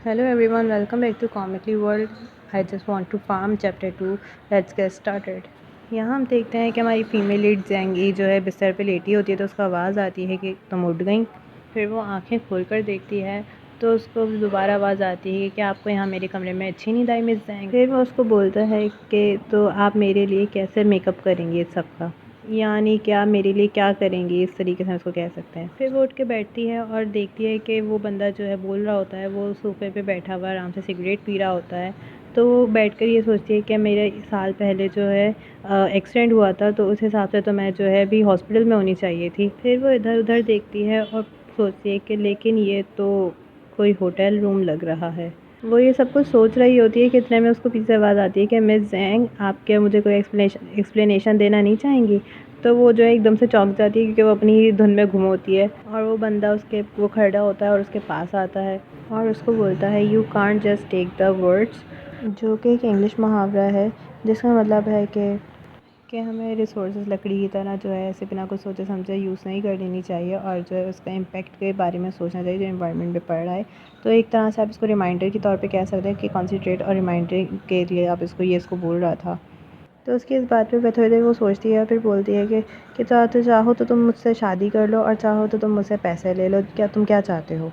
Hello everyone, welcome back to Comically World. I just want to farm chapter 2. Let's get started. یہاں ہم دیکھتے ہیں کہ ہماری فیمیل لیڈ زینگی جو ہے بستر پہ لیٹی ہوتی ہے تو اس کو آواز آتی ہے کہ تم اٹھ گئیں. پھر وہ آنکھیں کھول کر دیکھتی ہے تو اس کو دوبارہ آواز آتی ہے کہ آپ کو یہاں میرے کمرے میں اچھی نیند آئی مس زینگ. پھر وہ اس کو بولتا ہے کہ تو آپ میرے لیے کیسے میک اپ کریں گے اس سب کا، یعنی کیا میرے لیے کیا کریں گی، اس طریقے سے اس کو کہہ سکتے ہیں. پھر وہ اٹھ کے بیٹھتی ہے اور دیکھتی ہے کہ وہ بندہ جو ہے بول رہا ہوتا ہے وہ صوفے پہ بیٹھا ہوا آرام سے سگریٹ پی رہا ہوتا ہے. تو وہ بیٹھ کر یہ سوچتی ہے کہ میرے سال پہلے جو ہے ایکسیڈنٹ ہوا تھا تو اس حساب سے تو میں جو ہے ابھی ہاسپٹل میں ہونی چاہیے تھی. پھر وہ ادھر ادھر دیکھتی ہے اور سوچتی ہے کہ لیکن یہ تو کوئی ہوٹل روم لگ رہا ہے. وہ یہ سب کچھ سوچ رہی ہوتی ہے کہ اتنے میں اس کو پیچھے آواز آتی ہے کہ مس زینگ آپ کیا مجھے کوئی ایکسپلینیشن دینا نہیں چاہیں گی. تو وہ جو ہے ایک دم سے چونک جاتی ہے کیونکہ وہ اپنی دھن میں گم ہوتی ہے اور وہ بندہ وہ کھڑا ہوتا ہے اور اس کے پاس آتا ہے اور اس کو بولتا ہے you can't just take the words, جو کہ ایک انگلش محاورہ ہے جس کا مطلب ہے کہ ہمیں ریسورسز لکڑی کی طرح جو ہے ایسے بنا کچھ سوچے سمجھے یوز نہیں کر لینی چاہیے اور جو ہے اس کا امپیکٹ کے بارے میں سوچنا چاہیے جو انوائرمنٹ پہ پڑ رہا ہے. تو ایک طرح سے آپ اس کو ریمائنڈر کے طور پہ کہہ سکتے ہیں کہ کانسنٹریٹ اور ریمائنڈر کے لیے آپ اس کو بول رہا تھا. تو اس کی اس بات پہ تھوڑی دیر وہ سوچتی ہے اور پھر بولتی ہے کہ چاہو تو تم مجھ سے شادی کر لو اور چاہو تو تم مجھ سے پیسے لے لو، تم کیا چاہتے ہو.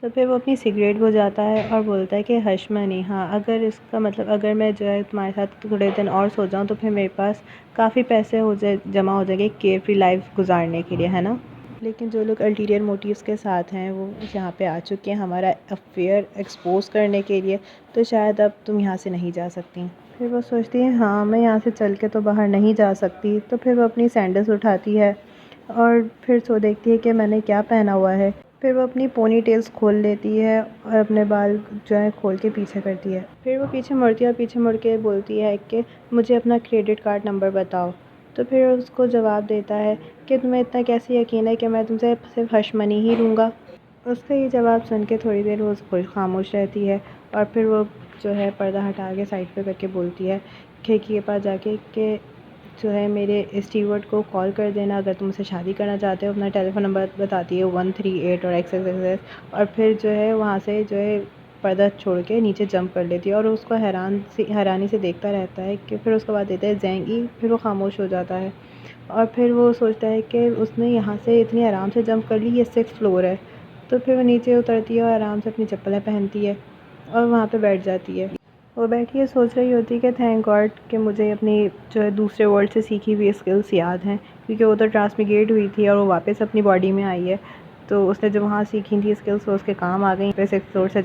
تو پھر وہ اپنی سگریٹ بجھاتا ہے اور بولتا ہے کہ ہش منی، ہاں اگر اس کا مطلب اگر میں جو ہے تمہارے ساتھ تھوڑے دن اور سو جاؤں تو پھر میرے پاس کافی پیسے جمع ہو جائیں گے کیئر فری لائف گزارنے کے لیے، ہے نا. لیکن جو لوگ الٹیریئر موٹیوز کے ساتھ ہیں وہ یہاں پہ آ چکے ہیں ہمارا افیئر ایکسپوز کرنے کے لیے، تو شاید اب تم یہاں سے نہیں جا سکتی. پھر وہ سوچتی ہے ہاں میں یہاں سے چل کے تو باہر نہیں جا سکتی. تو پھر وہ اپنی سینڈلز اٹھاتی ہے اور پھر دیکھتی ہے کہ میں نے کیا پہنا ہوا ہے. پھر وہ اپنی پونی ٹیلز کھول لیتی ہے اور اپنے بال جو ہے کھول کے پیچھے کرتی ہے. پھر وہ پیچھے مڑتی ہے اور پیچھے مڑ کے بولتی ہے کہ مجھے اپنا کریڈٹ کارڈ نمبر بتاؤ. تو پھر اس کو جواب دیتا ہے کہ تمہیں اتنا کیسے یقین ہے کہ میں تم سے صرف ہش منی ہی لوں گا. اس کا یہ جواب سن کے تھوڑی دیر وہ خاموش رہتی ہے اور پھر وہ جو ہے پردہ ہٹا کے سائڈ پہ کر کے بولتی ہے کھڑکی کے پاس جا کے کہ جو ہے میرے اسٹیورڈ کو کال کر دینا اگر تم مجھ سے شادی کرنا چاہتے ہو. اپنا ٹیلی فون نمبر بتاتی ہے 138 اور XXX اور پھر جو ہے وہاں سے جو ہے پردہ چھوڑ کے نیچے جمپ کر لیتی ہے اور اس کو حیرانی سے دیکھتا رہتا ہے کہ پھر اس کے بعد دیتا ہے زینگی. پھر وہ خاموش ہو جاتا ہے اور پھر وہ سوچتا ہے کہ اس نے یہاں سے اتنی آرام سے جمپ کر لی، یہ 6th فلور ہے. تو پھر وہ نیچے اترتی ہے اور آرام سے اپنی چپلیں پہنتی ہے اور وہاں پہ بیٹھ جاتی ہے. وہ بیٹھی ہے سوچ رہی ہوتی ہے کہ تھینک گاڈ کہ مجھے اپنی جو ہے دوسرے ورلڈ سے سیکھی ہوئی اسکلس یاد ہیں، کیونکہ وہ تو ٹرانسمیگریٹ ہوئی تھی اور وہ واپس اپنی باڈی میں آئی ہے. تو اس نے جو وہاں سیکھی تھی اسکلس وہ اس کے کام آ گئیں. 6th فلور سے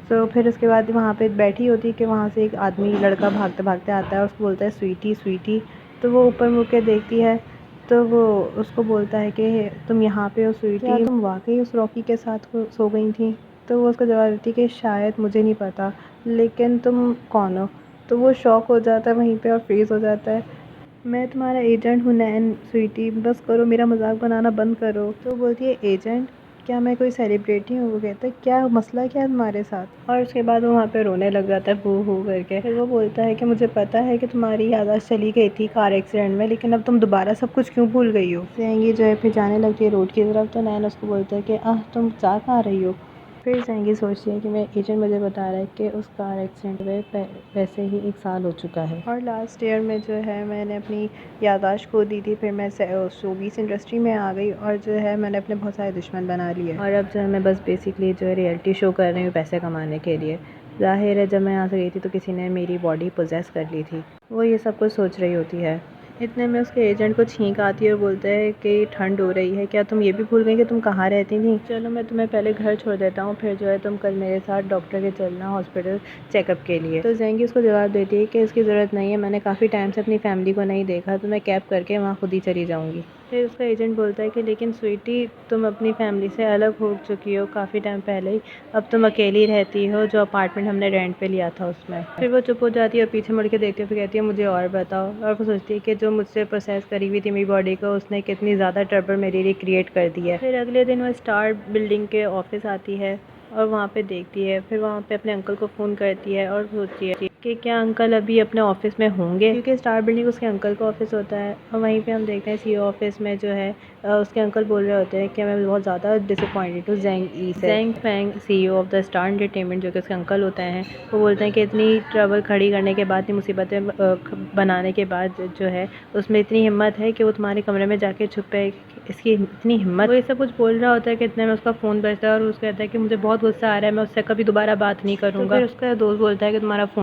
تو پھر اس کے بعد وہاں پہ بیٹھی ہوتی کہ وہاں سے ایک لڑکا بھاگتے بھاگتے آتا ہے اور اس کو بولتا ہے سویٹی سویٹی. تو وہ اوپر مڑ کے دیکھتی ہے تو وہ اس کو بولتا ہے کہ تم یہاں پہ ہو سویٹی، کیا تم واقعی اس راکی کے ساتھ سو گئی تھیں. تو وہ اس کو جواب دیتی کہ شاید، مجھے نہیں پتا، لیکن تم کون ہو. تو وہ شاک ہو جاتا ہے وہیں پہ اور فریز ہو جاتا ہے. میں تمہارا ایجنٹ ہوں نین سویٹی، بس کرو میرا مذاق بنانا بند کرو. تو بولتی ہے ایجنٹ، کیا میں کوئی سیلیبریٹی ہوں. وہ کہتا ہے کیا مسئلہ کیا ہے تمہارے ساتھ. اور اس کے بعد وہ وہاں پہ رونے لگ جاتا ہے بو ہو کر کے. پھر وہ بولتا ہے کہ مجھے پتا ہے کہ تمہاری یادداشت چلی گئی تھی کار ایکسیڈنٹ میں، لیکن اب تم دوبارہ سب کچھ کیوں بھول گئی ہو. زینگی جو ہے پھر جانے لگتی ہے روڈ کی طرف. تو نین اس کو بولتا ہے کہ تم جا کہاں رہی ہو. پھر زینگی سوچتی ہے کہ میں ایجنٹ مجھے بتا رہا ہے کہ اس کار ایکسیڈنٹ میں ویسے ہی 1 سال ہو چکا ہے اور لاسٹ ایئر میں جو ہے میں نے اپنی یادداشت کھو دی تھی. پھر میں شوبیز انڈسٹری میں آ گئی اور جو ہے میں نے اپنے بہت سارے دشمن بنا لیے اور اب جو ہے میں بس بیسکلی جو ہے ریئلٹی شو کر رہی ہوں پیسے کمانے کے لیے. ظاہر ہے جب میں یہاں سے گئی تھی تو کسی نے میری باڈی پوزیس کر لی تھی. وہ یہ سب کچھ سوچ رہی ہوتی ہے. اتنے میں اس کے ایجنٹ کو چھینک آتی ہے اور بولتا ہے کہ ٹھنڈ ہو رہی ہے، کیا تم یہ بھی بھول گئی کہ تم کہاں رہتی تھی. چلو میں تمہیں پہلے گھر چھوڑ دیتا ہوں، پھر جو ہے تم کل میرے ساتھ ڈاکٹر کے چلنا ہاسپٹل چیک اپ کے لیے. تو زینگی اس کو جواب دیتی ہے کہ اس کی ضرورت نہیں ہے، میں نے کافی ٹائم سے اپنی فیملی کو نہیں دیکھا تو میں کیب کر کے وہاں خود ہی چلی جاؤں گی. پھر اس کا ایجنٹ بولتا ہے کہ لیکن سویٹی تم اپنی فیملی سے الگ ہو چکی ہو کافی ٹائم پہلے ہی، اب تم اکیلی رہتی ہو جو اپارٹمنٹ ہم نے رینٹ پہ لیا تھا اس میں. پھر وہ چپ ہو جاتی ہے اور پیچھے مڑ کے دیکھتی ہے. پھر کہتی ہے مجھے اور بتاؤ. اور وہ سوچتی ہے کہ جو مجھ سے پروسیس کری ہوئی تھی میری باڈی کو اس نے کتنی زیادہ ٹربل میرے لیے کریٹ کر دی ہے. پھر اگلے دن وہ اسٹار بلڈنگ کے آفس آتی ہے اور وہاں پہ دیکھتی ہے. پھر وہاں پہ اپنے انکل کو فون کرتی ہے اور سوچتی ہے کہ کیا انکل ابھی اپنے آفس میں ہوں گے، کیونکہ اسٹار بلڈنگ اس کے انکل کا آفس ہوتا ہے، اور وہیں پہ ہم دیکھتے ہیں سی او آفس میں جو ہے اس کے انکل بول رہے ہوتے ہیں کہ میں بہت زیادہ ڈس اپوائنٹڈ ہوں زینگ ای سے۔ Zeng Feng C O of the star entertainment جو کہ اس کے انکل ہوتے ہیں، وہ بولتے ہیں کہ اتنی ٹربل کھڑی کرنے کے بعد، اتنی مصیبتیں بنانے کے بعد جو ہے اس میں اتنی ہمت ہے کہ وہ تمہارے کمرے میں جا کے چھپے، اس کی اتنی ہمت۔ وہ یہ سب کچھ بول رہا ہوتا ہے کہ اتنے میں اس کا فون بجتا ہے اور اس کہتا ہے کہ مجھے بہت غصہ آ رہا ہے، میں اس سے کبھی دوبارہ بات نہیں کروں گا۔ تو پھر اس کا دوست بولتا ہے کہ تمہارا فون